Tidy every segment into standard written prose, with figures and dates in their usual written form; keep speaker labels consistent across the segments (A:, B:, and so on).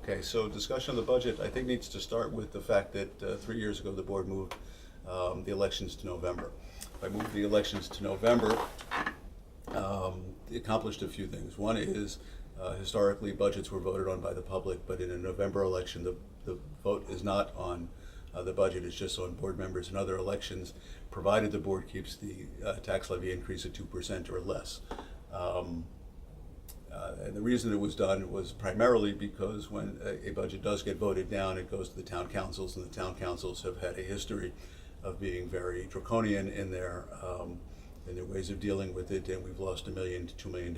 A: Okay, so discussion of the budget, I think, needs to start with the fact that 3 years ago, the board moved the elections to November. By moving the elections to November, it accomplished a few things. One is, historically, budgets were voted on by the public, but in a November election, the vote is not on the budget, it's just on board members and other elections, provided the board keeps the tax levy increase at 2% or less. And the reason it was done was primarily because when a budget does get voted down, it goes to the town councils, and the town councils have had a history of being very draconian in their ways of dealing with it, and we've lost $1 million to $2 million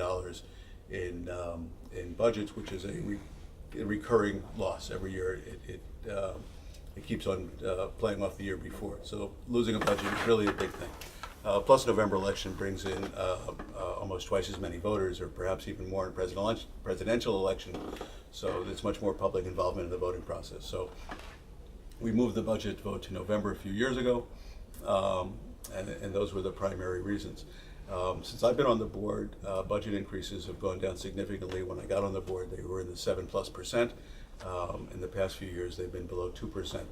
A: in budgets, which is a recurring loss every year. It keeps on playing off the year before. So losing a budget is really a big thing. Plus, November election brings in almost twice as many voters, or perhaps even more in presidential election. So there's much more public involvement in the voting process. So we moved the budget vote to November a few years ago, and those were the primary reasons. Since I've been on the board, budget increases have gone down significantly. When I got on the board, they were in the 7+%. In the past few years, they've been below 2%.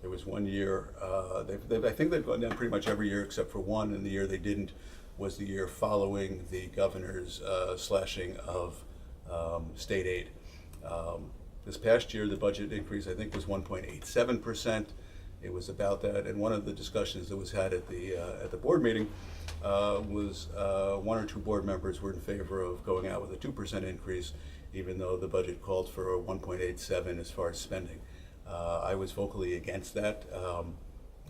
A: There was 1 year, I think they've gone down pretty much every year except for one, and the year they didn't was the year following the governor's slashing of state aid. This past year, the budget increase, I think, was 1.87%. It was about that, and one of the discussions that was had at the board meeting was one or two board members were in favor of going out with a 2% increase, even though the budget called for a 1.87 as far as spending. I was vocally against that,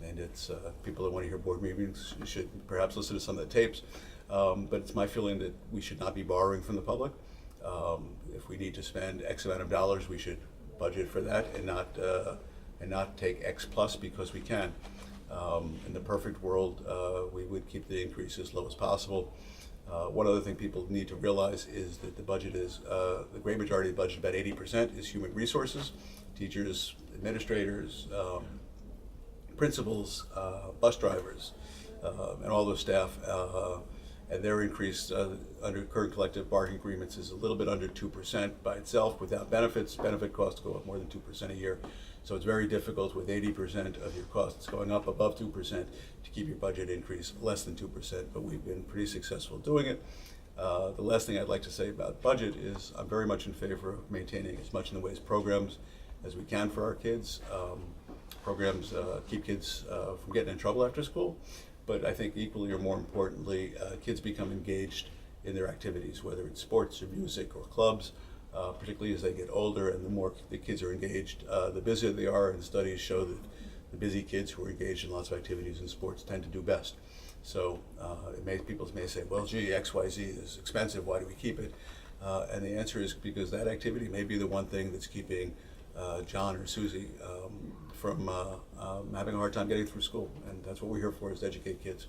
A: and it's people that want to hear board meetings should perhaps listen to some of the tapes. But it's my feeling that we should not be borrowing from the public. If we need to spend X amount of dollars, we should budget for that and not take X plus because we can. In the perfect world, we would keep the increase as low as possible. One other thing people need to realize is that the budget is, the great majority of the budget, about 80%, is human resources, teachers, administrators, principals, bus drivers, and all those staff. And their increase under current collective bargaining agreements is a little bit under 2% by itself without benefits. Benefit costs go up more than 2% a year. So it's very difficult with 80% of your costs going up above 2% to keep your budget increase less than 2%, but we've been pretty successful doing it. The last thing I'd like to say about budget is I'm very much in favor of maintaining as much in the ways of programs as we can for our kids. Programs keep kids from getting in trouble after school, but I think equally or more importantly, kids become engaged in their activities, whether it's sports or music or clubs, particularly as they get older, and the more the kids are engaged, the busier they are, and studies show that the busy kids who are engaged in lots of activities and sports tend to do best. So people may say, well, gee, XYZ is expensive, why do we keep it? And the answer is because that activity may be the one thing that's keeping John or Susie from having a hard time getting through school, and that's what we're here for, is to educate kids.